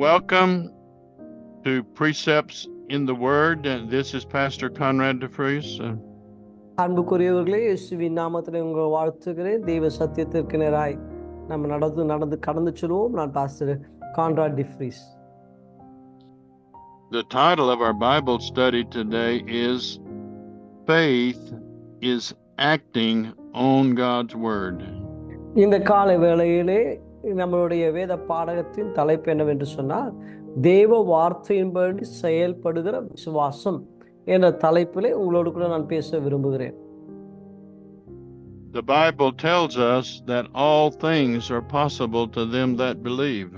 Welcome to Precepts in the Word. This is Pastor Conrad DeFries. அன்புக்குரியவர்களே, இயேசுவின் நாமத்திலே உங்களை வாழ்த்துகிறேன். தெய்வ சத்தியத்திற்கு நேராய் நம்ம நடந்து கடந்து செல்வோம். நான் pastor Conrad DeFries. The title of our Bible study today is Faith is Acting on God's Word. இந்த காலை வேளையிலே நம்மளுடைய வேத பாடகத்தின் தலைப்பு என்னவென்று சொன்னால், தேவ வார்த்தையின்படி செயல்படுகிற விசுவாசம் என்ற தலைப்பிலே உங்களோடு கூட நான் பேச விரும்புகிறேன். The Bible tells us that all things are possible to them that believe.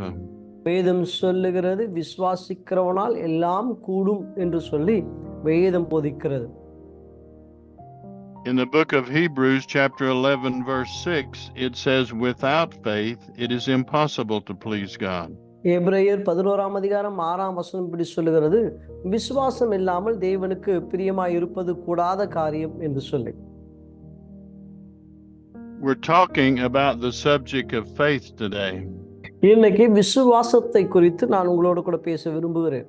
வேதம் சொல்லுகிறது, விசுவாசிக்கிறவனால் எல்லாம் கூடும் என்று சொல்லி வேதம் போதிக்கிறது. In the book of Hebrews, chapter 11, verse 6, it says, without faith, it is impossible to please God. எபிரேயர் 11ஆம் அதிகாரம் 6ஆம் வசனம் இப்படி சொல்லுகிறது, விசுவாசம் இல்லாமல் தேவனுக்கு பிரியமாய் இருப்பது கூடாத காரியம் என்று சொல்லி. We're talking about the subject of faith today. இன்னைக்கு விசுவாசத்தை குறித்து நான் உங்களோடு கூட பேச விரும்புகிறேன்.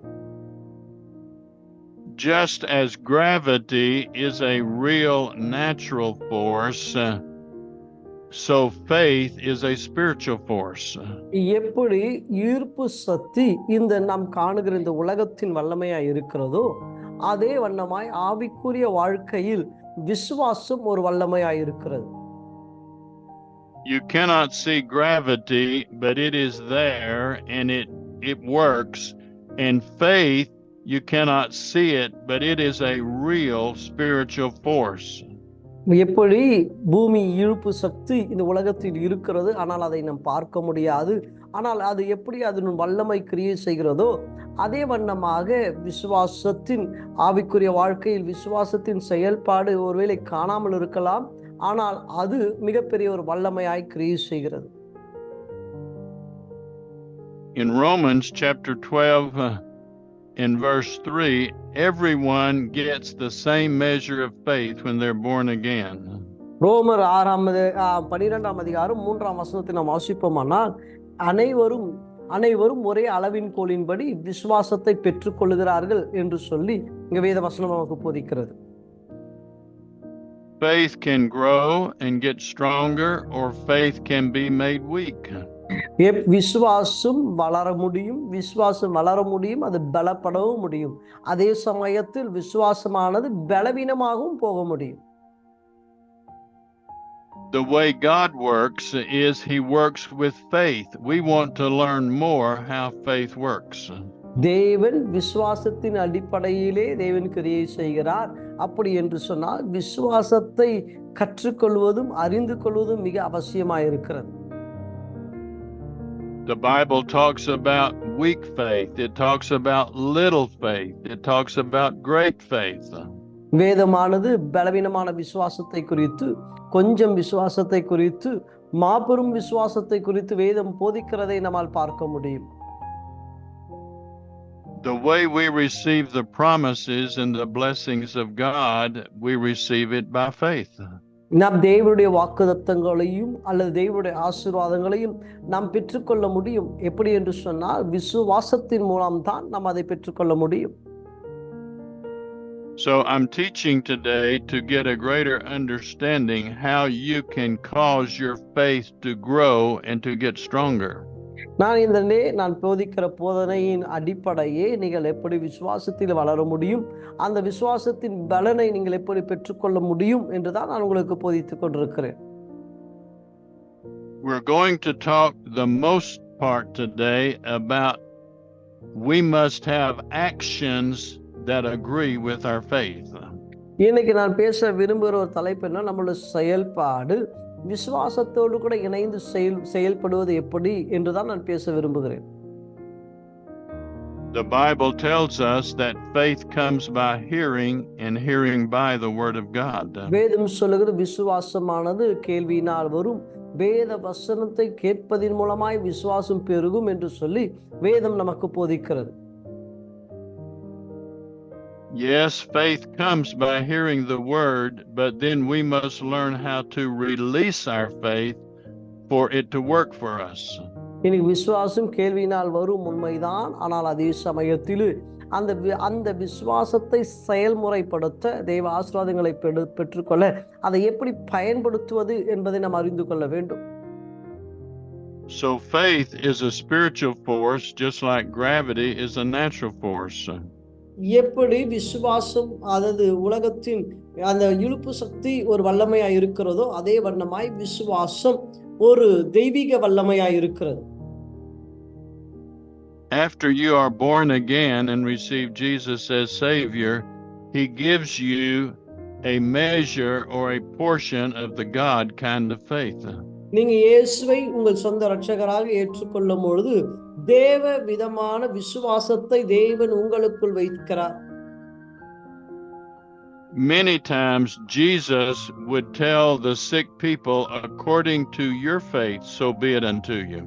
Just as gravity is a real natural force, so faith is a spiritual force. எப்படி ஈர்ப்பு சக்தி இந்த நாம் காணுகிற இந்த உலகத்தின் வல்லமையா இருக்கிறதோ, அதே வண்ணமாய் ஆவிக்குரிய வாழ்க்கையில் விசுவாசம் ஒரு வல்லமையா இருக்கிறது. You cannot see gravity, but it is there and it works. And faith, you cannot see it, but it is a real spiritual force. எப்படி பூமி இழுப்பு சக்தி இந்த உலகத்தில் இருக்கிறது, ஆனால் அதை நாம் பார்க்க முடியாது, ஆனால் அது எப்படி அதன் வல்லமை கிரியை செய்கிறதோ, அதே வண்ணமாக விசுவாசத்தின் ஆவிக்குரிய வாழ்க்கையில் விசுவாசத்தின் செயல்பாடு ஒருவேளை காணாமல் இருக்கலாம், ஆனால் அது மிகப்பெரிய ஒரு வல்லமையாய் கிரியை செய்கிறது. In Romans chapter 12 in verse 3, everyone gets the same measure of faith when they're born again. ரோமர் 12ஆம் அதிகாரம் 3ஆம் வசனத்தை நாம் வாசிப்போமானால், அனைவரும் ஒரே அளவின் கோலின்படி விசுவாசத்தை பெற்றுக் கொள்ளுகிறார்கள் என்று சொல்லி இங்க வேத வசனம் நமக்கு போதிக்கிறது. Faith can grow and get stronger, or faith can be made weak. விசுவாசம் வளர முடியும், அது பலப்படவும் முடியும். அதே சமயத்தில் விசுவாசமானது பலவீனமாகவும் போக முடியும். The way God works is He works with faith. We want to learn more how faith works. தேவன் விசுவாசத்தின் அடிப்படையிலே தேவன் கிரியை செய்கிறார். அப்படி என்று சொன்னால் விசுவாசத்தை கற்றுக்கொள்வதும் அறிந்து கொள்வதும் மிக அவசியமாயிருக்கிறது. The Bible talks about weak faith. It talks about little faith. It talks about great faith. வேதமானது பலவீனமான விசுவாசத்தை குறித்து, கொஞ்சம் விசுவாசத்தை குறித்து, மாபெரும் விசுவாசத்தை குறித்து வேதம் போதிக்கிறதை நம்மால் பார்க்க முடியும். The way we receive the promises and the blessings of God, we receive it by faith. நாம் தேவனுடைய வாக்குத்தத்தங்களையும் அல்லது தேவனுடைய ஆசீர்வாதங்களையும் நாம் பெற்றுக்கொள்ள முடியும். எப்படி என்று சொன்னால் விசுவாசத்தின் மூலம்தான் நாம் அதை பெற்றுக்கொள்ள முடியும். So I'm teaching today to get a greater understanding how you can cause your faith to grow and to get stronger. நான் போதிக்கிற போதனையின் அடிப்படையே நீங்கள் எப்படி விசுவாசத்தில் வளர முடியும், அந்த விசுவாசத்தின் பலனை நீங்கள் எப்படி பெற்றுக்கொள்ள முடியும் என்றுதான் நான் உங்களுக்கு போதித்துக் கொண்டிருக்கிறேன். We're going to talk the most part today about we must have actions that agree with our faith. இன்னைக்கு நான் பேச விரும்புகிற ஒரு தலைப்பு என்ன, நம்மளுடைய செயல்பாடு விசுவாசத்தோடு கூட இணைந்து செயல்படுவது எப்படி என்றுதான் நான் பேச விரும்புகிறேன். The Bible tells us that faith comes by hearing and hearing by the word of God. வேதம் சொல்லுகிறது விசுவாசமானது கேள்வியினால் வரும், வேத வசனத்தை கேட்பதின் மூலமாய் விசுவாசம் பெருகும் என்று சொல்லி வேதம் நமக்கு போதிக்கிறது. Yes, faith comes by hearing the word, but then we must learn how to release our faith for it to work for us. இன்னைக்கு விசுவாசம் கேள்வியினால் வரும் உண்மைதான். ஆனால் அதே சமயத்தில் அந்த விசுவாசத்தை செயல்முறைப்படுத்த தெய்வ ஆசீர்வாதங்களை பெற்றுக்கொள்ள அதை எப்படி பயன்படுத்துவது என்பதை நாம் அறிந்து கொள்ள வேண்டும். So faith is a spiritual force, just like gravity is a natural force. எப்படி விசுவாசம் அதாவது உலகத்தின் அந்த இழுப்பு சக்தி ஒரு வல்லமையா இருக்கிறதோ அதே வண்ணமாய் விசுவாசம் ஒரு தெய்வீக வல்லமையா இருக்கிறது. After you are born again and receive Jesus as Savior, He gives you a measure or a portion of the God kind of faith. நீங்க இயேசுவை உங்கள் சொந்த இரட்சகராக ஏற்றுக்கொள்ளும் பொழுது தேவ விதமான விசுவாசத்தை தேவன் உங்களுக்குள் வைக்கிறார். Many times Jesus would tell the sick people, according to your faith, so be it unto you.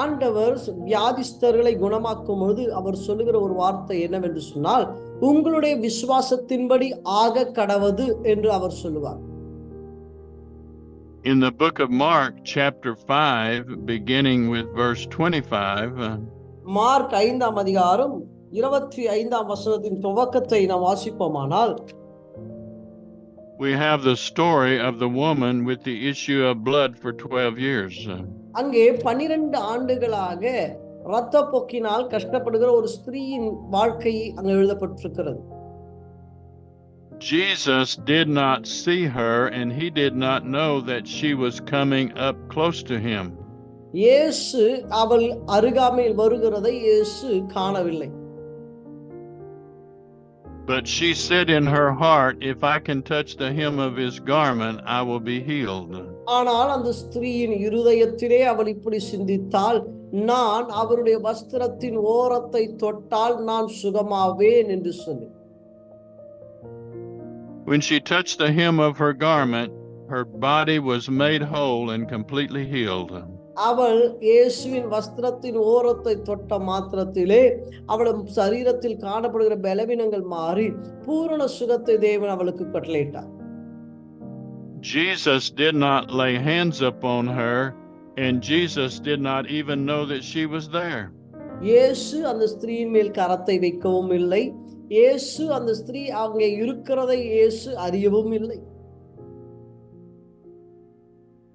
ஆண்டவர் வியாதிஸ்தர்களை குணமாக்கும் பொழுது அவர் சொல்லுகிற ஒரு வார்த்தை என்னவென்று சொன்னால், உங்களுடைய விசுவாசத்தின்படி ஆக கடவது என்று அவர் சொல்லுவார். In the book of Mark, chapter 5, beginning with verse 25, mark 5ஆம் அதிகாரம் 25ஆம் வசனத்தின் துவக்கத்தை நாம் வாசிப்போமானால், we have the story of the woman with the issue of blood for 12 years. அங்கே 12 ஆண்டுகளாக இரத்தப்போக்கினால் கஷ்டப்படுகிற ஒரு ஸ்திரீயின் வாழ்க்கை அங்கே எழுதப்பட்டிருக்கிறது. Jesus did not see her, and he did not know that she was coming up close to him. இயேசு அவள் அருகாமையில் வருகிறதை இயேசு காணவில்லை. But she said in her heart, if I can touch the hem of his garment, I will be healed. ஆனால் அந்த ஸ்திரீயின் இருதயத்திலே அவள் இப்படி சிந்தித்தாள், நான் அவருடைய வஸ்திரத்தின் ஓரத்தை தொட்டால் நான் சுகமாவேன் என்று சொல்லி. When she touched the hem of her garment, her body was made whole and completely healed. அவள் இயேசுவின் வஸ்திரத்தின் ஓரத்தை தொட்ட மாத்திரத்திலே அவள் சரீரத்தில் காணப்படுகிற பலவீனங்கள் மாறி பூரண சுகத்தை தேவன் அவளுக்கு கட்டளையிட்டார். Jesus did not lay hands upon her, and Jesus did not even know that she was there. இயேசு அந்த ஸ்திரீயின் மேல் கரத்தை வைக்கவும் இல்லை. இயேசு அந்த ஸ்திரீ அங்கே இருக்கிறதை இயேசு அறியவும் இல்லை.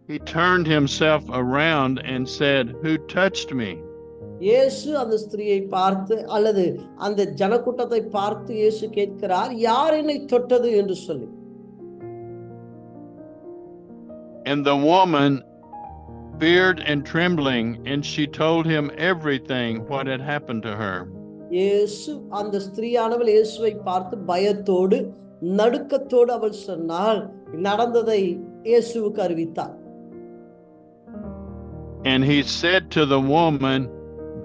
He turned himself around and said, "Who touched me?" இயேசு அந்த ஸ்திரீயை பார்த்து அல்லது அந்த ஜனக்கூட்டத்தை பார்த்து இயேசு கேட்கிறார், யார் என்னை தொட்டது என்று சொல்லி. And the woman feared and trembling, and she told him everything what had happened to her. இயேசு அந்த ஸ்திரீயானவள் இயேசுவை பார்த்து பயத்தோடு நடுக்கத்தோடு அவள் சொன்னாள், நடந்ததை இயேசுவுக்கு அறிவித்தார். And he said to the woman,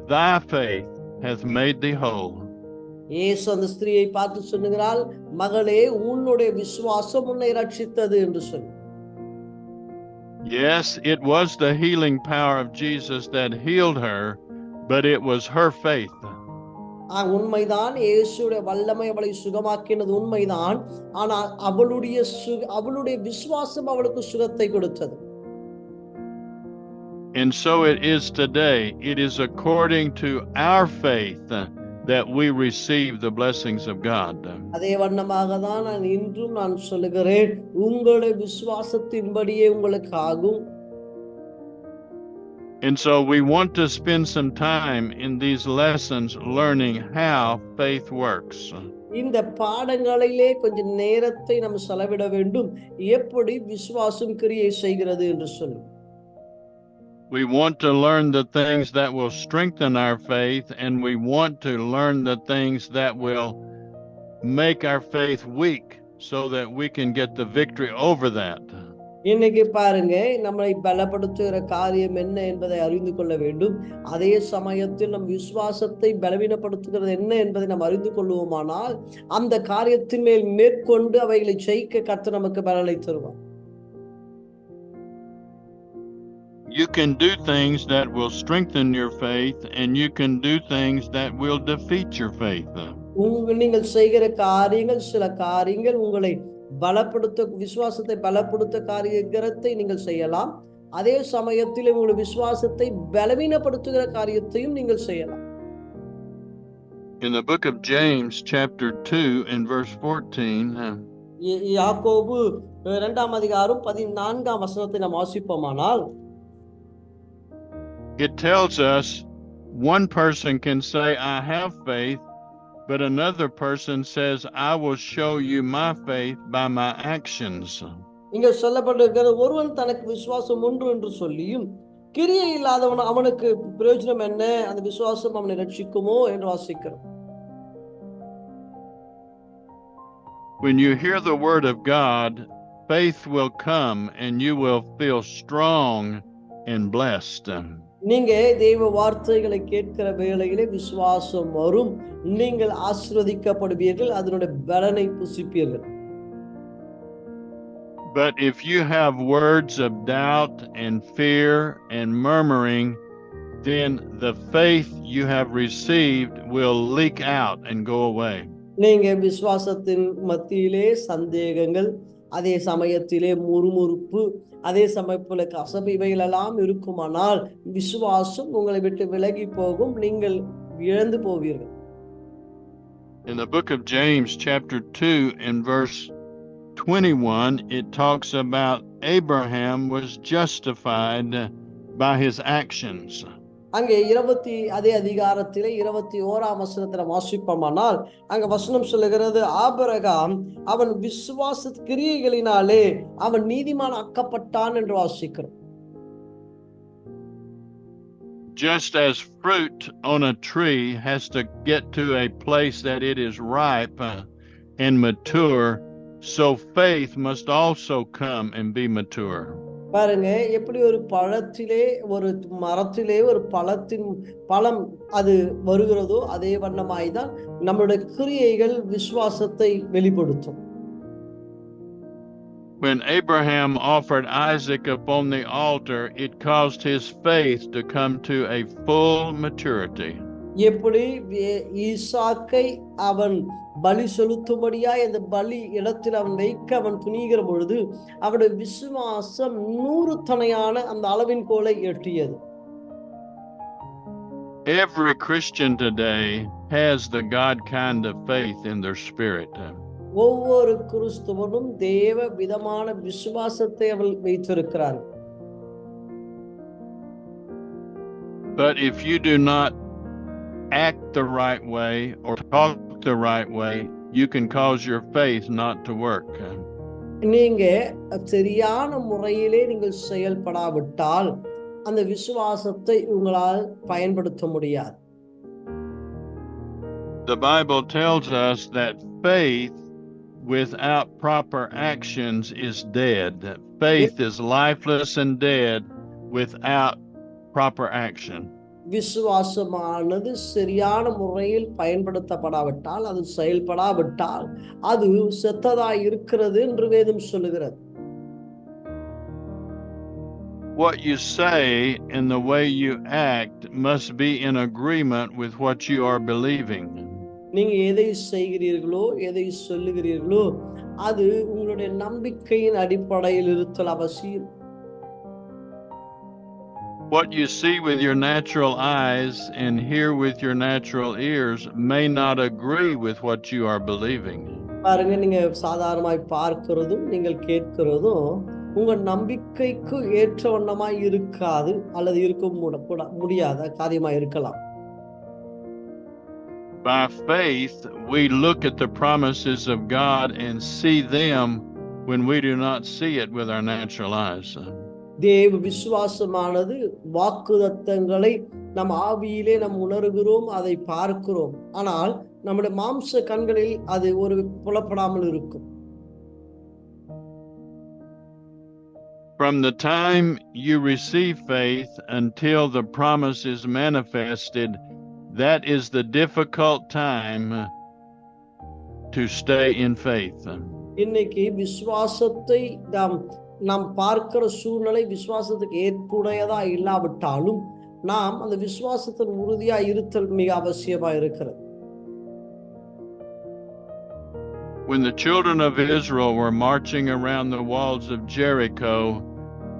thy faith hath made thee whole. இயேசு அந்த ஸ்திரீயை பார்த்து சொல்லுகிறாள், மகளே உன்னுடைய விசுவாசம் உன்னை ரட்சித்தது என்று சொல்லி. Yes, it was the healing power of Jesus that healed her, but it was her faith. உண்மைதான், இயேசுடைய வல்லமை அவளை சுகமாக்கினது உண்மைதான். ஆனால் அவளுடைய விசுவாசம் அவளுக்கு சுகத்தை கொடுத்தது. And so it is today. It is according to our faith that we receive the blessings of God. அதே வண்ணமாக தான் நான் இன்றும் நான் சொல்லுகிறேன், உங்களுடைய விசுவாசத்தின்படியே உங்களுக்கு ஆகும். And so we want to spend some time in these lessons learning how faith works. இந்த பாடங்களிலே கொஞ்சம் நேரத்தை நாம் செலவிட வேண்டும், எப்படி விசுவாசம் கிரியை செய்கிறது என்று சொல்லி. We want to learn the things that will strengthen our faith, and we want to learn the things that will make our faith weak so that we can get the victory over that. இன்னைக்கு பாருங்க, நம்மை பலப்படுத்துகிற காரியம் என்ன என்பதை அறிந்து கொள்ள வேண்டும். அதே சமயத்தில் நம் விசுவாசத்தை பலவீனப்படுத்துகிறது என்ன என்பதை நாம் அறிந்து கொள்வோமானால் அந்த காரியத்தின் மேல் மேற்கொண்டு அவைகளை ஜெயிக்க கர்த்தர் நமக்கு பலனை தருவார். You can do things that will strengthen your faith, and you can do things that will defeat your faith. நீங்கள் செய்கிற காரியங்கள், சில காரியங்கள் உங்களை பலப்படுத்த, விசுவாசத்தை பலப்படுத்த காரியத்தை நீங்கள் செய்யலாம். அதே சமயத்தில் உங்களுடைய விசுவாசத்தை பலவீனப்படுத்துகிற காரியத்தையும் நீங்கள் செய்யலாம். In the book of James, chapter 2 and verse 14, யாக்கோபு 2ஆம் அதிகாரம் 14ஆம் வசனத்தை நாம் வாசிப்போமானால், it tells us one person can say, I have faith, but another person says, I will show you my faith by my actions. இங்க சொல்லப்பட்டிருக்கிறது, ஒருவன் தனக்கு விசுவாசம் உண்டு என்று சொல்லியும் கிரியை இல்லாதவன் அவனுக்கு பிரயோஜனம் என்ன, அந்த விசுவாசம் அவனை ரட்சிக்குமோ என்று வாசிக்கிறோம். When you hear the word of God, faith will come and you will feel strong and blessed. நீங்க தெய்வ வார்த்தைகளை கேட்கிற வேளையிலே விசுவாசம் வரும், நீங்கள் ஆசீர்வதிக்கப்படுவீர்கள், அதனுடைய பலனை புசிப்பீர்கள். But if you have words of doubt and fear and murmuring, then the faith you have received will leak out and go away. நீங்க விசுவாசத்தின் மத்தியிலே சந்தேகங்கள், அதே சமயத்திலே முறுமுறுப்பு, அதே சமயத்துல கசப்பு, இவைகளெல்லாம் இருக்குமானால் விசுவாசம் உங்களை விட்டு விலகி போகும், நீங்கள் இழந்து போவீர்கள். In the book of James, chapter 2 and verse 21, it talks about Abraham was justified by his actions. அங்கே அதே அதிகாரத்திலே 21ஆம் வசனத்துல வாசிப்போமானால், அங்க வசனம் சொல்லுகிறது, ஆபிரகாம் அவன் விசுவாச கிரியைகளினாலே அவன் நீதிமான் ஆக்கப்பட்டான் என்று வாசிக்கிறோம். Just as fruit on a tree has to get to a place that it is ripe and mature, so faith must also come and be mature. பாருங்க, எப்படி ஒரு பழத்திலே, ஒரு மரத்திலே ஒரு பழத்தின் பழம் அது வருகிறதோ அதே வண்ணமாய்தான் நம்முடைய கிரியைகள் விசுவாசத்தை வெளிப்படுத்தும். When Abraham offered Isaac upon the altar, it caused his faith to come to a full maturity. எப்படி ஈசாக்கை அவன் பலி செலுத்தும்படியாய் அந்த பலி இடத்தில் அவன் வைக்க அவன் துணிகிற பொழுது அவனுடைய விசுவாசம் 100 தனையான அந்த அளவின் கோலை எட்டியது. Every Christian today has the God kind of faith in their spirit. ஒவ்வொரு கிறிஸ்தவனும் தேவ விதமான விசுவாசத்தை அவள் வைத்திருக்கிறார். But if you do not act the right way or talk the right way, you can cause your faith not to work. நீங்க சரியான முறையிலே நீங்கள் செயல்படாவிட்டால் அந்த விசுவாசத்தை உங்களால் பயன்படுத்த முடியாது. The Bible tells us that faith without proper actions is dead. Faith is lifeless and dead without proper action. விசுவாசமானது சரியான முறையில் பயன்படுத்தப்படாவிட்டால், அது செயல்படாவிட்டால் அது செத்ததாய் இருக்கிறது என்று வேதம் சொல்லுகிறது. What you say and the way you act must be in agreement with what you are believing. நீங்க எதை செய்கிறீர்களோ, எதை சொல்லுகிறீர்களோ, அது உங்களுடைய நம்பிக்கையின் அடிப்படையில் இருத்தல் அவசியம். What you see with your natural eyes and hear with your natural ears may not agree with what you are believing. பாருங்க, நீங்க சாதாரணமாய் பார்க்கிறதும் நீங்கள் கேட்கிறதும் உங்க நம்பிக்கைக்கு ஏற்ற வண்ணமாய் இருக்காது, அல்லது இருக்க முடியாத காரியமா இருக்கலாம். By faith, we look at the promises of God and see them when we do not see it with our natural eyes. தேவ விசுவாசமானது வாக்குத்தத்தங்களை நம் ஆவியிலே நாம் உணர்கிறோம், அதை பார்க்கிறோம், ஆனால் நம்முடைய மாம்ச கண்களில் அது ஒரு புலப்படாமல் இருக்கும். From the time you receive faith until the promise is manifested, that is the difficult time to stay in faith. இன்னைக்கு விசுவாசத்தை நாம் பார்க்கிற சூழ்நிலை விசுவாசத்துக்கு ஏற்புடையதா இல்லாவிட்டாலும் நாம் அந்த விசுவாசத்தின் உறுதியா இருத்தல் மிக அவசியமா இருக்கிறது. When the children of Israel were marching around the walls of Jericho,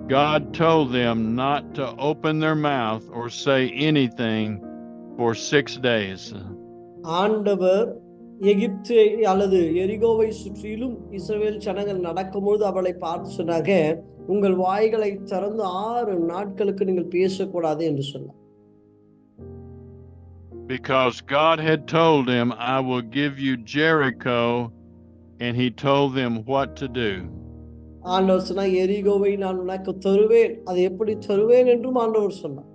God told them not to open their mouth or say anything for 6 days. ஆண்டவர் எகிப்தை அல்லது எரிகோவை சுற்றிலும் இஸ்ரவேல் ஜனங்கள் நடக்கும்போது அவளை பார்த்து சொன்னாங்க, உங்கள் வாய்களை திறந்து 6 நாட்களுக்கு நீங்கள் பேசக்கூடாது என்று சொன்னார். Because God had told him, I will give you Jericho, and he told them what to do. ஆண்டவர் சொன்னார், எரிகோவை நான் உனக்கு தருவேன், அதை எப்படி தருவேன் என்றும் ஆண்டவர் சொன்னார்.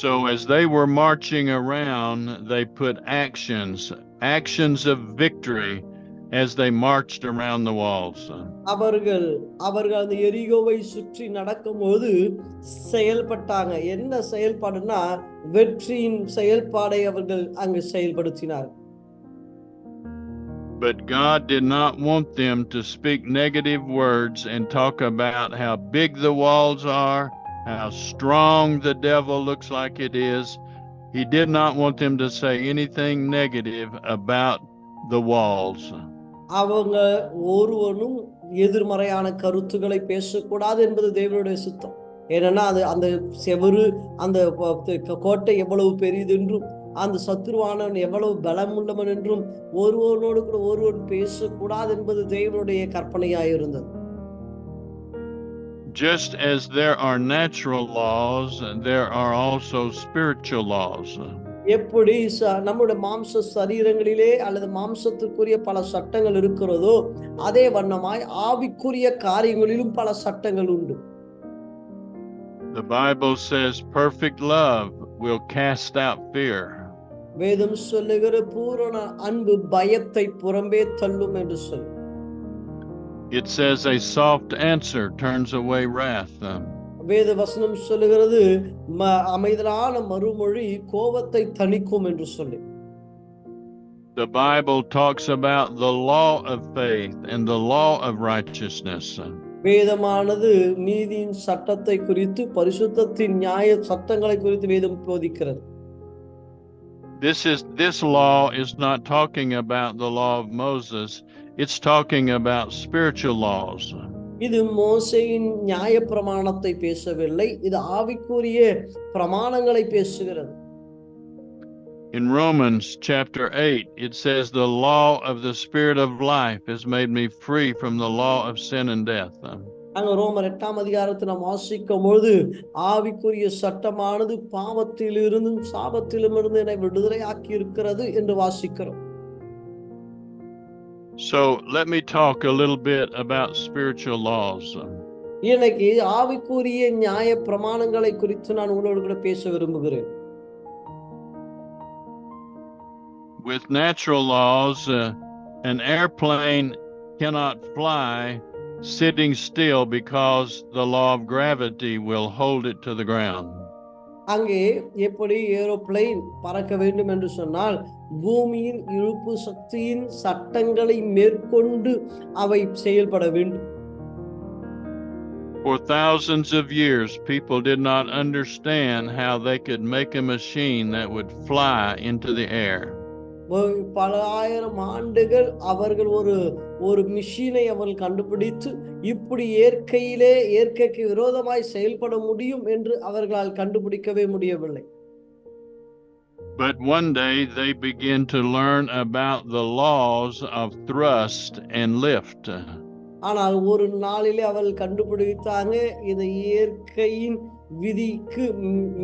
So as they were marching around, they put actions of victory as they marched around the walls. அவர்கள் அந்த எரிகோவை சுற்றி நடக்கும்போது செயல்பட்டாங்க. என்ன செயல்பாடுனா, வெற்றியின் செயல்பாடை அவர்கள் அங்கு செயல்படுத்தினார். But God did not want them to speak negative words and talk about how big the walls are, how strong the devil looks like it is. He did not want them to say anything negative about the walls. அவங்க ஒருவனும் எதிர்மறையான கருத்துக்களை பேசக்கூடாது என்பது தேவனுடைய சித்தம். ஏன்னா அது அந்த செவரு, அந்த கோட்டை எவ்வளவு பெரியது என்றும், அந்த சத்துருவானவன் எவ்வளவு பலம் உள்ளவன் என்றும் ஒருவனோடு கூட ஒருவன் பேசக்கூடாது என்பது தேவனுடைய கற்பனையாயிருந்தது. Just as there are natural laws, there are also spiritual laws. எப்படி நம்முடைய மாம்ச சரீரங்களிலே அல்லது மாம்சத்துக்குரிய பல சட்டங்கள் இருக்கிறதோ, அதே வண்ணமாய் ஆவிக்குரிய காரியங்களிலும் பல சட்டங்கள் உண்டு. The Bible says perfect love will cast out fear. வேதம் சொல்லுகிற பூரண அன்பு பயத்தை புறம்பே தள்ளும் என்று சொல்லு. It says a soft answer turns away wrath. வேத வசனம் சொல்லுகிறது அமைதலான மறுமொழி கோபத்தை தணிக்கும் என்று சொல்லி. The Bible talks about the law of faith and the law of righteousness. வேதமானது நீதியின் சட்டத்தை குறித்து, பரிசுத்தத்தின் நியாய சட்டங்களை குறித்து வேதம் போதிக்கிறது. This law is not talking about the law of Moses. It's talking about spiritual laws. இது மோசேயின் நியாய பிரமாணத்தை பேசவில்லை, இது ஆவிக்குரிய பிரமாணங்களை பேசுகிறது. In Romans chapter 8, it says the law of the Spirit of life has made me free from the law of sin and death. அங்க ரோமர் 8ஆம் அதிகாரத்தை நாம் வாசிக்கும் பொழுது, ஆவிக்குரிய சட்டமானது பாவத்திலிருந்தும் சாபத்திலும் இருந்து என்னை விடுதலை ஆக்கி இருக்கிறது என்று வாசிக்கிறோம். So let me talk a little bit about spiritual laws. இன்னைக்கு ஆவிக்குரிய நியாய பிரமாணங்களை குறித்து நான் உங்களோடு கூட பேச விரும்புகிறேன். With natural laws, an airplane cannot fly sitting still because the law of gravity will hold it to the ground. அங்கே எப்படி ஏரோப்ளேன் பறக்க வேண்டும் என்று சொன்னால், பூமியின் இழுப்பு சக்தியின் சட்டங்களை மேற்கொண்டு அவை செயல்பட வேண்டும். For thousands of years, people did not understand how they could make a machine that would fly into the air. பல ஆயிரம் ஆண்டுகள் அவர்கள் ஒரு மிஷினை அவர்கள் கண்டுபிடித்து இப்படி இயற்கைக்கு விரோதமாய் செயல்பட முடியும் என்று அவர்களால் கண்டுபிடிக்கவே முடியவில்லை. But one day they begin to learn about the laws of thrust and lift. ஆனால் ஒரு நாளிலே அவர்கள் கண்டுபிடித்தாங்க, இந்த இயற்கையின் விதிக்கு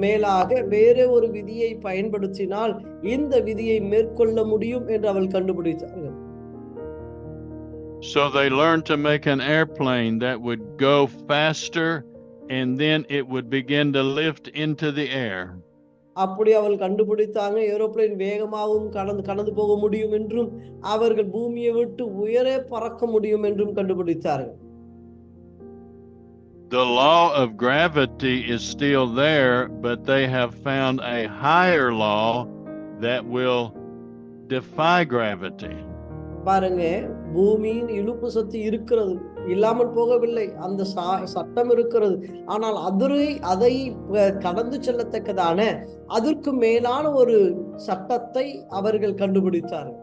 மேலாக வேற ஒரு விதியை பயன்படுத்தினால் இந்த விதியை மேற்கொள்ள முடியும் என்று அவர்கள் கண்டுபிடித்தார்கள். So they learned to make an airplane that would go faster and then it would begin to lift into the air. அப்படி அவர்கள் கண்டுபிடித்தாங்க, ஏரோப்ளேன் வேகமாகவும் கடந்து போக முடியும் என்றும், அவர்கள் பூமியை விட்டு உயரே பறக்க முடியும் என்றும் கண்டுபிடித்தார்கள். The law of gravity is still there, but they have found a higher law that will defy gravity. பாருங்க, பூமியின் இழுப்பு சக்தி இருக்கிறது, இல்லாமல் போகவில்லை, அந்த சட்டம் இருக்கிறது. ஆனால் அதை கடந்து செல்லத்தக்கதான அதற்கு மேலான ஒரு சட்டத்தை அவர்கள் கண்டுபிடித்தார்கள்.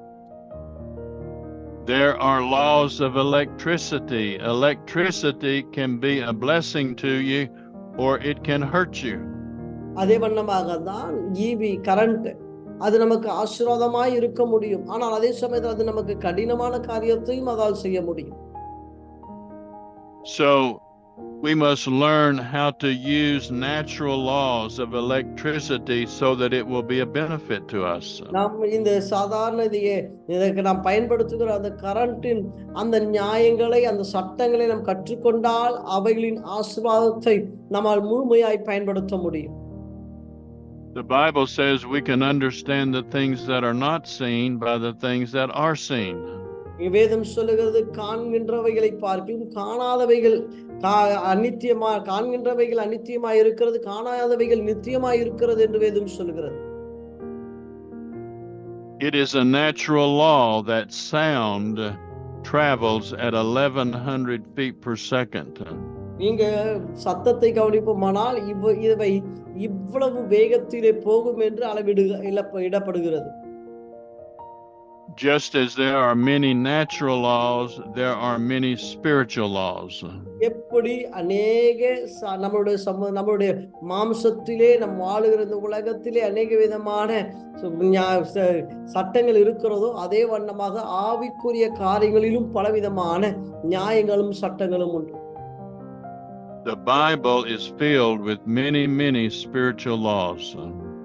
There are laws of electricity. Electricity can be a blessing to you or it can hurt you. அதே வண்ணமாக தான் ஈவி கரண்ட், அது நமக்கு ஆசீர்வாதமாய் இருக்க முடியும். ஆனால் அதே சமயத்தில் அது நமக்கு கடினமான காரியத்தையும் அதால் செய்ய முடியும். So we must learn how to use natural laws of electricity so that it will be a benefit to us. நாம் இந்த சாதாரண இதற்கு நாம் பயன்படுத்துகிற அந்த கரண்டின் அந்த நியாயங்களை, அந்த சட்டங்களை நாம் கற்றுக்கொண்டால் அவைகளின் ஆசீர்வாதத்தை நம்மால் முழுமையாய் பயன்படுத்த முடியும். The Bible says we can understand the things that are not seen by the things that are seen. வேதம் சொல்லுகிறது, காண்கின்றவைகளை பார்க்கிலும் காணாதவைகள் காண்கின்றவைகள் அநித்தியமாய் இருக்கிறது, காணாதவைகள் நித்தியமாய் இருக்கிறது என்று வேதம் சொல்லுகிறது. It is a natural law that sound travels at 1100 feet per second. நீங்க சத்தத்தை கவனிப்போமானால் இவை இவ்வளவு வேகத்திலே போகும் என்று அளவிடப்படுகிறது. Just as there are many natural laws, there are many spiritual laws. எப்படி அநேக நம்மளுடைய மாம்சத்திலே நம் வாழுகிற இந்த உலகத்திலே அநேக விதமான சட்டங்கள் இருக்கிறதோ, அதே வண்ணமாக ஆவிக்குரிய காரியங்களிலும் பலவிதமான நியாயங்களும் சட்டங்களும் உண்டு. The Bible is filled with many spiritual laws.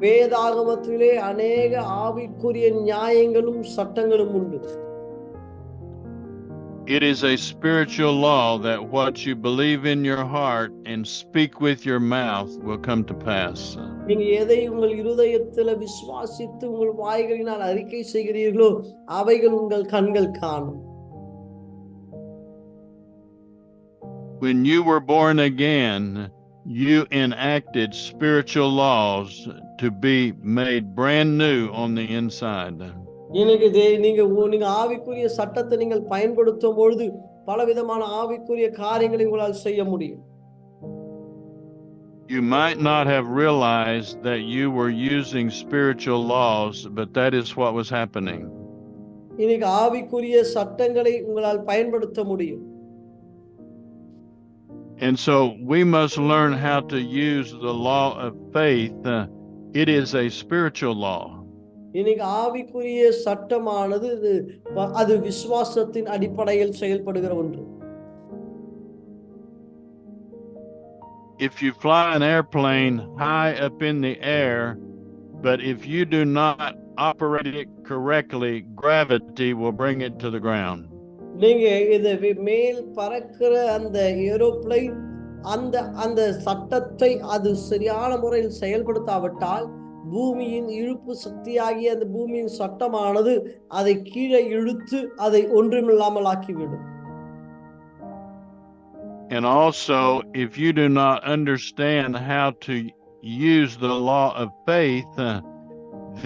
வேதாகமத்திலே அநேக ஆவிக்குரிய நியாயங்களும் சட்டங்களும் உண்டு. It is a spiritual law that what you believe in your heart and speak with your mouth will come to pass. நீங்க எதை உங்கள் இருதயத்தில் விசுவாசித்து உங்கள் வாய்களினால் அறிக்கை செய்கிறீர்களோ அவைகள் உங்கள் கண்கள் காணும். When you were born again, you enacted spiritual laws to be made brand new on the inside. நீங்க ஆவிக்குரிய சட்டத்தை நீங்கள் பயன்படுத்தும் பொழுது பலவிதமான ஆவிக்குரிய காரியங்களை உங்களால் செய்ய முடியும். You might not have realized that you were using spiritual laws, but that is what was happening. இன்னைக்கு ஆவிக்குரிய சட்டங்களை உங்களால் பயன்படுத்த முடியும். And so we must learn how to use the law of faith. It is a spiritual law. இன்னைக்கு ஆவிக்குரிய சட்டமானது அது விசுவாசத்தின் அடிப்படையில் செயல்படுகிற ஒன்று. If you fly an airplane high up in the air, but if you do not operate it correctly, gravity will bring it to the ground. நீங்க இது மேல் பறக்கிற அந்த ஏரோப்ளைன் அந்த சட்டத்தை அது சரியான முறையில் செயல்படுத்தாவிட்டால் பூமியின் இழுப்பு சக்தியாகிய அந்த பூமியின் சட்டமானது அதை கீழே இழுத்து அதை ஒன்றுமில்லாமல் ஆக்கிவிடும். And also, if you do not understand how to use the law of faith,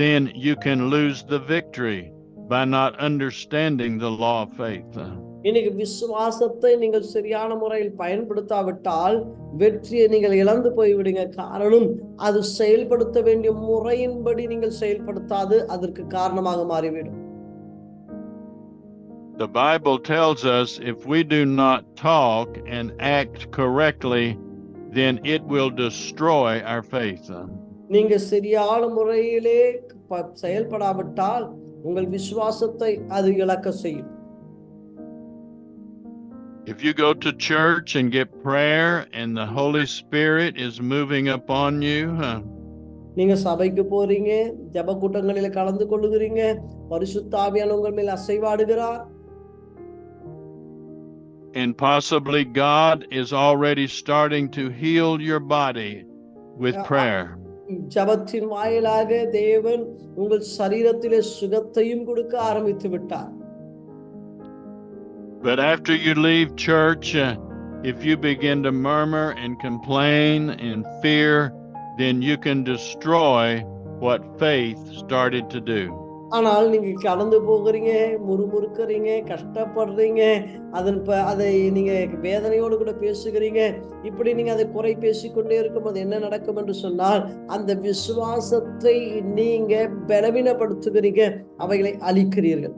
then you can lose the victory by not understanding the law of faith. இன்னைக்கு விசுவாசத்தை நீங்கள் சரியான முறையில் பயன்படுத்தாவிட்டால் வெற்றியை நீங்கள் இழந்து போய்விடுங்க. காரணம், அது செயல்படுத்த வேண்டிய முறையின்படி நீங்கள் செயல்படுத்தாது அதற்கு காரணமாக மாறிவிடும். The Bible tells us if we do not talk and act correctly, then it will destroy our faith. நீங்க சரியான முறையிலே செயல்படாவிட்டால் உங்கள் விசுவாசத்தை அது இழக்க செய்யும். If you go to church and get prayer and the Holy Spirit is moving upon you, நீங்க சபைக்கு போறீங்க, ஜெப கூட்டங்களில கலந்து கொள்ளுகிறீங்க, பரிசுத்த ஆவியானவர் உங்கள் மேல் அசைவாடுகிறார். And possibly God is already starting to heal your body with prayer. ஜெபத்தின் வாயிலாக தேவன் உங்கள் சரீரத்திலே சுகத்தையும் கொடுக்க ஆரம்பித்து விட்டார். But after you leave church, if you begin to murmur and complain and fear, then you can destroy what faith started to do. ஆனால் நீங்க கடந்து போகிறீங்க, முறுமுறுக்கிறீங்க, கஷ்டப்படுறீங்க, அதை நீங்க வேதனையோடு கூட பேசுகிறீங்க. இப்படி நீங்க அதை குறை பேசிக்கொண்டே இருக்கும்போது என்ன நடக்கும் என்று சொன்னால், அந்த விசுவாசத்தை நீங்க பலவீனப்படுத்துகிறீங்க, அவைகளை அழிக்கிறீர்கள்.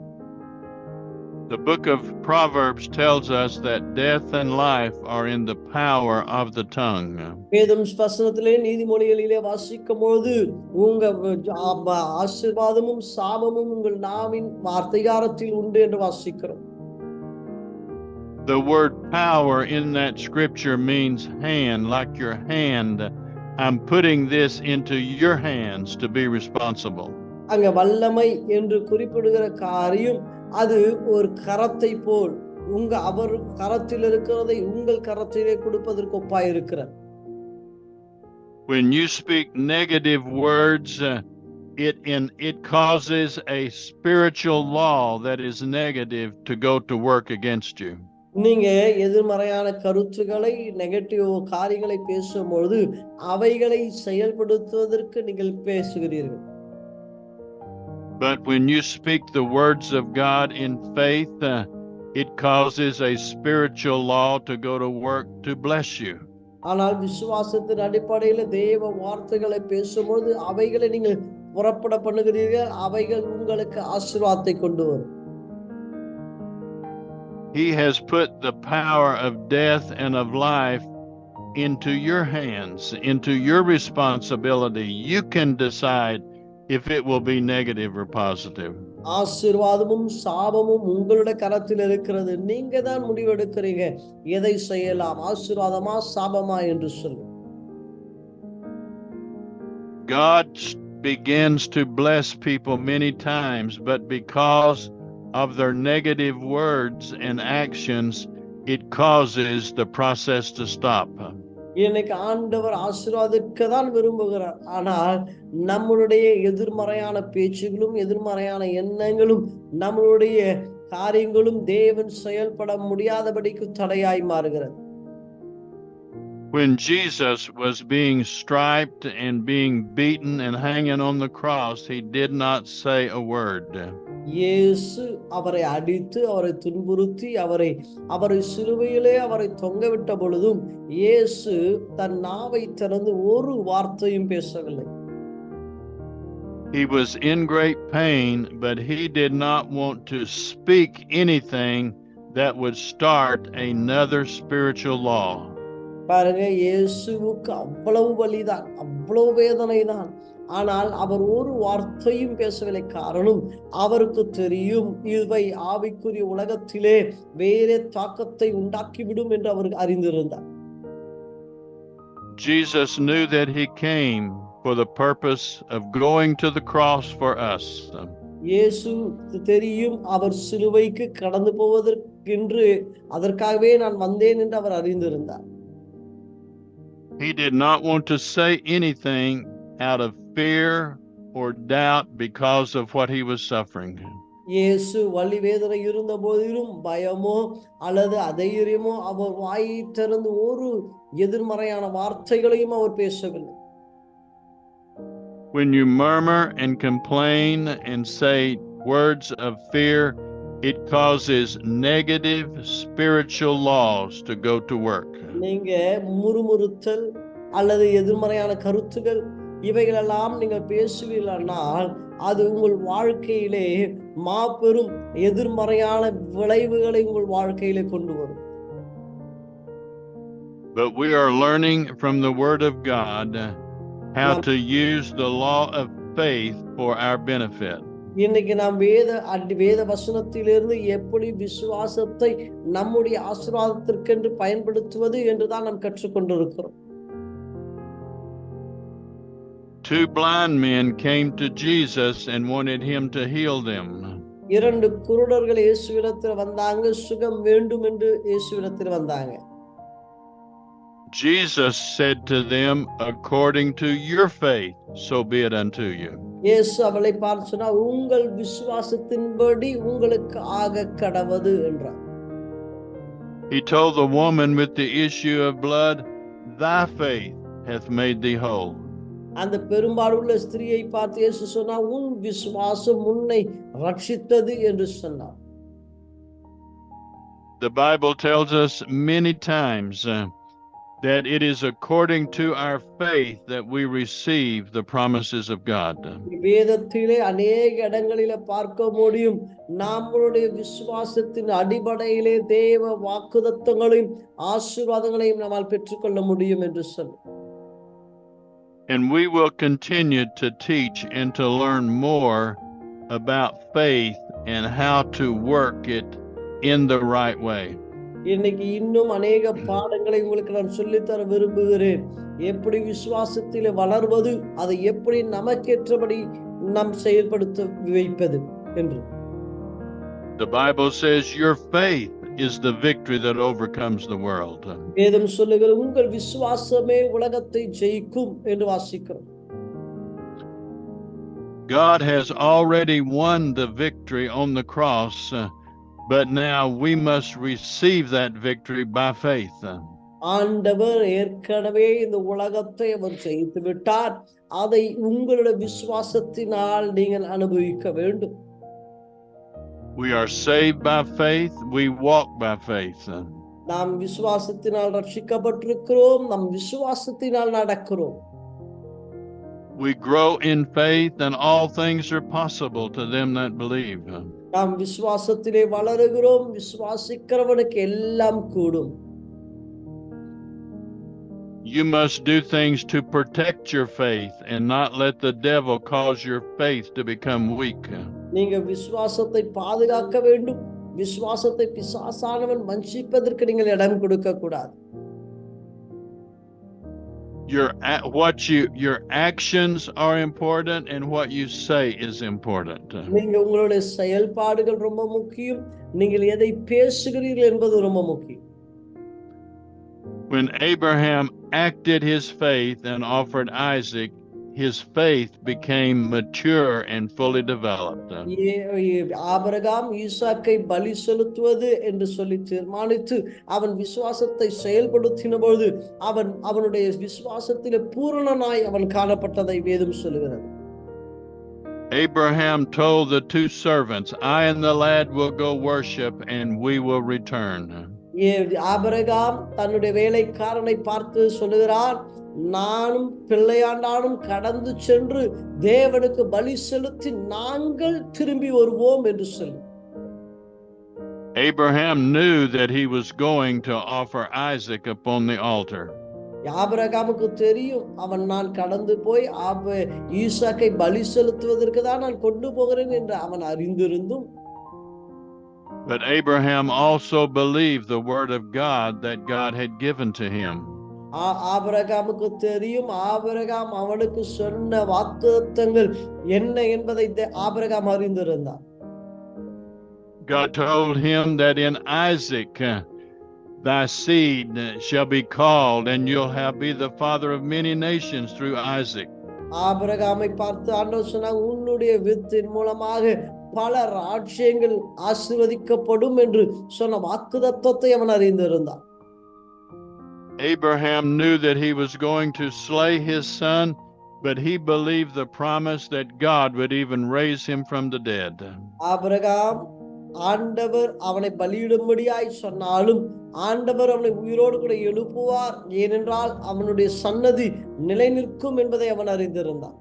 The book of Proverbs tells us that death and life are in the power of the tongue. வேதம் வசனத்திலே நீதிமொழிகளிலே வாசிக்கும் பொழுது ஆசீர்வாதமும் சாபமும் உங்கள் நாவின் அதிகாரத்தில் உண்டு என்று வாசிக்கிறோம். The word power in that scripture means hand, like your hand. I'm putting this into your hands to be responsible. அங்க வல்லமை என்று குறிப்பிடுகிற காரியம் அது ஒரு கரத்தை போல் அவர் கரத்தில் இருக்கிறதை உங்கள் கரத்திலே கொடுப்பதற்கு ஒப்பாய் இருக்கிறது. When you speak negative words, it causes a spiritual law that is negative to go to work against you. நீங்க எதிர்மறையான கருத்துக்களை நெகட்டிவ் காரியங்களை பேசும்பொழுது அவைகளை செயல்படுத்துவதற்கு நீங்கள் பேசுகிறீர்கள். But when you speak the words of God in faith, it causes a spiritual law to go to work to bless you. ஆனால் விசுவாசத்தின் அடிப்படையில் தேவ வார்த்தைகளை பேசும்போது அவைகளை நீங்கள் புறப்பட பண்ணுகிறீர்கள், அவைகள் உங்களுக்கு ஆசீர்வாதத்தை கொண்டு வரும். He has put the power of death and of life into your hands, into your responsibility. You can decide if it will be negative or positive. ஆசீர்வாதமும் சாபமும் உங்களுடைய கரத்தில் இருக்கிறது. நீங்க தான் முடிவெடுக்கிறீங்க எதை செய்யலாம், ஆசீர்வாதமா சாபமா என்று சொல்லு. God begins to bless people many times, but because of their negative words and actions, it causes the process to stop. இன்னைக்கு ஆண்டவர் ஆசீர்வாதிக்க தான் விரும்புகிறார். ஆனால் நம்மளுடைய எதிர்மறையான பேச்சுகளும் எதிர்மறையான எண்ணங்களும் நம்மளுடைய காரியங்களும் தேவன் செயல்பட முடியாதபடிக்கு தடையாய் மாறுகிறது. When Jesus was being striped and being beaten and hanging on the cross, he did not say a word. இயேசு அவரை அடித்து அவரை துன்புறுத்தி அவரை சிலுவையிலே அவரை தொங்கவிட்ட பொழுதும் இயேசு தன் நாவை திறந்து ஒரு வார்த்தையும் பேசவில்லை. He was in great pain, but he did not want to speak anything that would start another spiritual law. பாருங்க, இயேசுவுக்கு அவ்வளவு வலிதான், அவ்வளவு வேதனை தான். ஆனால் அவர் ஒரு வார்த்தையும் பேசவில்லை. காரணம், அவருக்கு தெரியும் இவை ஆவிக்குரிய உலகத்திலே வேறே தாக்கத்தை உண்டாக்கிவிடும் என்று அவர் அறிந்திருந்தார். Jesus knew that he came for the purpose of going to the cross for us. இயேசு தெரியும் அவர் சிலுவைக்கு கடந்து போவதற்கென்று, அதற்காகவே நான் வந்தேன் என்று அவர் அறிந்திருந்தார். He did not want to say anything out of fear or doubt because of what he was suffering. இயேசு வலி வேதனை இருந்த போதிலும் பயமோ அல்லது அதைரியமோ அவர் வாயை திறந்து ஒரு எதிர்மறையான வார்த்தைகளையும் அவர் பேசவில்லை. When you murmur and complain and say words of fear, it causes negative spiritual laws to go to work. நீங்க முறுமுறுத்தல் அல்லது எதிர்மறையான கருத்துகள் இவைகளெல்லாம் நீங்கள் பேசுவீர்களானால் அது உங்கள் வாழ்க்கையிலே மாபெரும் எதிர்மறையான விளைவுகளை உங்கள் வாழ்க்கையிலே கொண்டு வரும். But we are learning from the Word of God how to use the law of faith for our benefit. இன்னைக்கு நாம் வேத வசனத்திலிருந்து எப்படி விசுவாசத்தை நம்முடைய ஆசீர்வாதத்திற்கென்று பயன்படுத்துவது என்றுதான் நாம் கற்றுக்கொண்டிருக்கிறோம். Two blind men came to Jesus and wanted him to heal them. இரண்டு குருடர்கள் இயேசுவிடத்தில் வந்தாங்க, சுகம் வேண்டும் என்று இயேசுவிடத்தில் வந்தாங்க. Jesus said to them, according to your faith, so be it unto you. இயேசு அவளை பார்த்து சொன்னார், உங்கள் விசுவாசத்தின்படி உங்களுக்கு ஆக கடவது என்றார். He told the woman with the issue of blood, thy faith hath made thee whole. அந்த பெரும்பாடுள்ள ஸ்திரியை பார்த்து இயேசு சொன்னார், உன் விசுவாசம் உன்னை ரட்சித்தது என்று சொன்னார். The Bible tells us many times that it is according to our faith that we receive the promises of God. வேதத்திலே அநேக இடங்களிலே பார்க்க முடியும், நம்மளுடைய விசுவாசத்தின் அடிப்படையிலே தேவ வாக்குத்தத்தங்களையும் ஆசீர்வாதங்களையும் நம்மால் பெற்றுக்கொள்ள முடியும் என்று சொல்லி. And we will continue to teach and to learn more about faith and how to work it in the right way. இன்னைக்கு இன்னும் அநேக பாடங்களை உங்களுக்கு நான் சொல்லித்தர விரும்புகிறேன். எப்படி விசுவாசத்திலே வளர்வது, அதை எப்படி நமக்கேற்றபடி நாம் செயல்படுத்த வைப்பது என்று. The Bible says your faith is the victory that overcomes the world. வேதம் சொல்லுகிறது உங்கள் விசுவாசமே உலகத்தை ஜெயிக்கும் என்று வாசிக்கிறோம். God has already won the victory on the cross, but now we must receive that victory by faith. ஆண்டவர் ஏற்கனவே இந்த உலகத்தை அவர் ஜெயித்து விட்டார். அதை உங்களுடைய விசுவாசத்தினால் நீங்கள் அனுபவிக்க வேண்டும். We are saved by faith, we walk by faith. நாம் விசுவாசத்தினால் ரட்சிக்கப்பட்டிருக்கிறோம், நம் விசுவாசத்தினால் நடக்கிறோம். We grow in faith and all things are possible to them that believe. நாம் விசுவாசத்திலே வளருகிறோம், விசுவாசிக்கிறவனுக்கு எல்லாம் கூடும். You must do things to protect your faith and not let the devil cause your faith to become weak. நீங்க விசுவாசத்தை பாதுகாக்க வேண்டும். விசுவாசத்தை பிசாசானவன் வஞ்சிப்பதற்கு நீங்கள் இடம் கொடுக்க கூடாது. Your actions are important and what you say is important. நீங்க உங்களுடைய செயல்பாடுகள் ரொம்ப முக்கியம். நீங்கள் எதை பேசுகிறீர்கள் என்பது ரொம்ப முக்கியம். When Abraham acted his faith and offered Isaac, his faith became mature and fully developed. Abraham ஈசாக்கை பலி செலுத்துவது என்று சொல்லி தீர்மானித்து அவன் விசுவாசத்தை செயல்படுத்தின பொழுது அவனுடைய விசுவாசத்திலே பூரணனாய் அவன் காணப்பட்டதை வேதம் சொல்லுகிறது. Abraham told the two servants, I and the lad will go worship and we will return. Abraham தன்னுடைய வேலைக்காரனை பார்த்து சொல்லுகிறார், நானும் பிள்ளையாண்டானும் கடந்து சென்று தேவனுக்கு பலி செலுத்தி நாங்கள் திரும்பி வருவோம் என்று சொல்லி. Abraham knew that he was going to offer Isaac upon the altar. ஆபிரகாமுக்கு தெரியும், நான் கடந்து போய் ஈசாக்கை பலி செலுத்துவதற்கு தான் நான் கொண்டு போகிறேன் என்று அவன் அறிந்திருந்தும். But Abraham also believed the word of God that God had given to him. ஆபிரகாமுக்கு தெரியும், ஆபிரகாம் அவனுக்கு சொன்ன வாக்குத்தத்தங்கள் என்ன என்பதை Abraham அறிந்திருந்தான். God told him that in Isaac thy seed shall be called and you'll be the father of many nations through Isaac. ஆபிரகாமை பார்த்து ஆண்டவர் சொன்னார், உன்னுடைய வித்தின் மூலமாக பல ராஜ்யங்கள் ஆசீர்வதிக்கப்படும் என்று சொன்ன வாக்குத்தத்தத்தை அவன் அறிந்திருந்தான். Abraham knew that he was going to slay his son, but he believed the promise that God would even raise him from the dead. Abraham ஆண்டவர் அவனை பலியிடும்படியாய் சொன்னாலும் ஆண்டவர் அவனை உயிரோடு கூட எழுப்புவார், ஏனென்றால் அவனுடைய சன்னதி நிலை நிற்கும் என்பதை அவன் அறிந்திருந்தான்.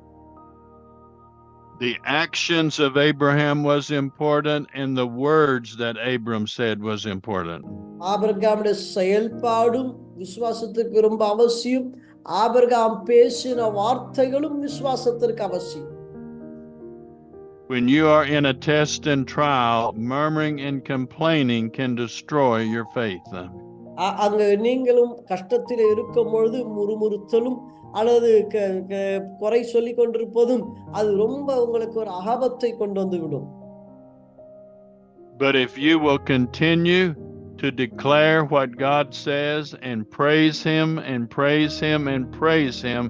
The actions of Abraham was important and the words that Abram said was important. ஆபிரகாமுடைய செயல்பாடும் விசுவாசத்துக்கு ரொம்ப அவசியம். ஆபிரகாம் பேசின வார்த்தைகளும் விசுவாசத்திற்கு அவசியம். When you are in a test and trial, murmuring and complaining can destroy your faith. அங்க நீங்களும் கஷ்டத்தில் இருக்கும் பொழுது முறுமுறுத்தலும் அல்லது குறை சொல்லி கொண்டிருப்பதும் அது ரொம்ப உங்களுக்கு ஒரு ஆபத்தை கொண்டு வந்து விடும். But if you will continue to declare what God says and praise him and praise him and praise him,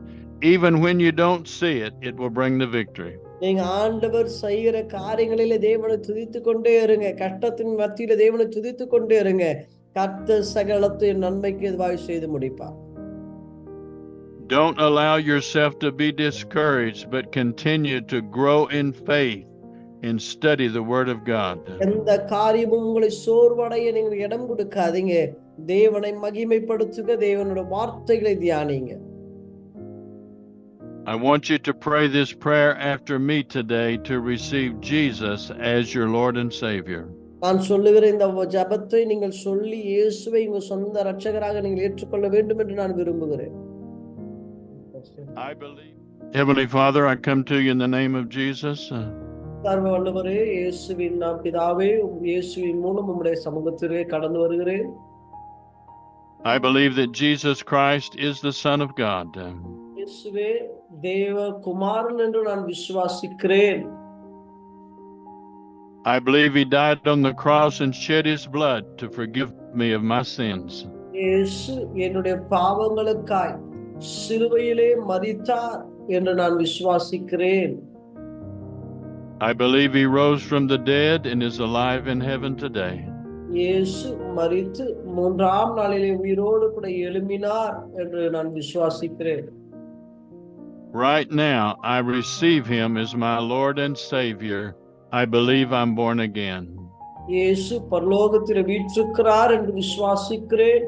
even when you don't see it, it will bring the victory. நீங்க ஆண்டவர் செய்கிற காரியங்களிலே தேவனை துதித்துக் கொண்டே இருங்க. கஷ்டத்தின் மத்தியில தேவனை துதித்துக் கொண்டே இருங்க. கர்த்தர் சகலத்தையும் நன்மைக்கு எதுவாய் செய்து முடிப்பார். Don't allow yourself to be discouraged, but continue to grow in faith and study the word of God. எந்த காரியமும் உங்களை சோர்வடைய நீங்கள் இடம் கொடுக்காதீங்க. தேவனை மகிமைப்படுத்துக, தேவனுடைய வார்த்தைகளை தியானிங்க. I want you to pray this prayer after me today to receive Jesus as your Lord and Savior. நான் சொல்லுகிற இந்த ஜெபத்தை நீங்கள் சொல்லி இயேசுவை உங்கள் சொந்த இரட்சகராக நீங்கள் ஏற்றுக்கொள்ள வேண்டும் என்று நான் விரும்புகிறேன். I believe. Heavenly Father, I come to you in the name of Jesus. சர்வ வல்லவரே, இயேசுவின் பிதாவே, இயேசுவின் மூலம் உம்முடைய சமூகத்திலே கடந்து வருகிறேன். I believe that Jesus Christ is the Son of God. இயேசுவே தேவ குமாரன் என்று நான் விசுவாசிக்கிறேன். I believe he died on the cross and shed his blood to forgive me of my sins. இயேசு என்னுடைய பாவங்களுக்காய் சிலுவையிலே மரித்தார் என்று நான் விசுவாசிக்கிறேன். I believe he rose from the dead and is alive in heaven today. இயேசு மரித்து மூன்றாம் நாளிலே உயிரோடு கூட எழும்பினார் என்று நான் விசுவாசிக்கிறேன். Right now, I receive him as my Lord and Savior. I believe I'm born again. இயேசு பரலோகத்தில் வீற்றிருக்கிறார் என்று விசுவாசிக்கிறேன்.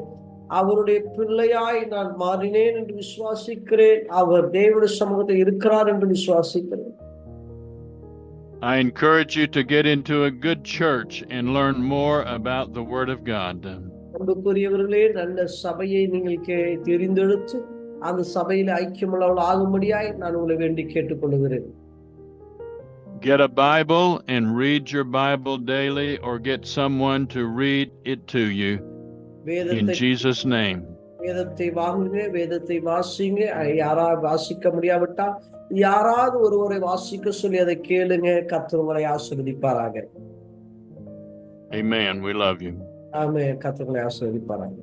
அவருடைய பிள்ளையாய் நான் மாறினேன் என்று விசுவாசிக்கிறேன். அவர் தேவனுடைய சமூகத்தில் இருக்கிறார் என்று விசுவாசிக்கிறேன். I encourage you to get into a good church and learn more about the Word of God. அன்புக்குரியவர்களே, நல்ல சபையை நீங்கள் தெரிந்தெடுத்து அந்த சபையில் ஐக்கியமுள்ளவர்கள் ஆகும்படியாய் நான் உங்களை வேண்டி கேட்டுக்கொள்கிறேன். Get a Bible and read your Bible daily, or get someone to read it to you. In Jesus' name. வேதத்தை வாங்குங்க, வேதத்தை வாசிங்க. யாராவது வாசிக்க முடியாவிட்டால் யாராவது ஒருவரை வாசிக்க சொல்லி அதை கேளுங்க. கர்த்தர் உங்களை ஆசீர்வதிப்பாராக. Amen. We love you. ஆமென். கர்த்தர் உங்களை ஆசீர்வதிப்பாராக.